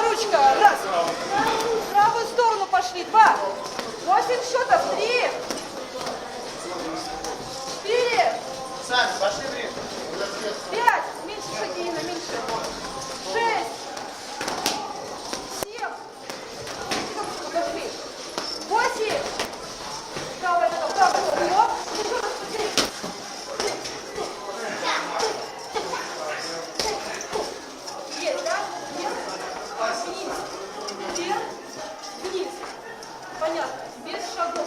Ручка, раз. В правую сторону пошли, 2. 8 счетов, 3. 4. Сами, пошли время. 5. Меньше шаги, Инна, меньше. 6. 7. Пошли. 8. Правая нога, правая нога. Еще раз посмотри. Есть, да? Есть. Вниз. Вверх. Вниз. Понятно. Без шагов.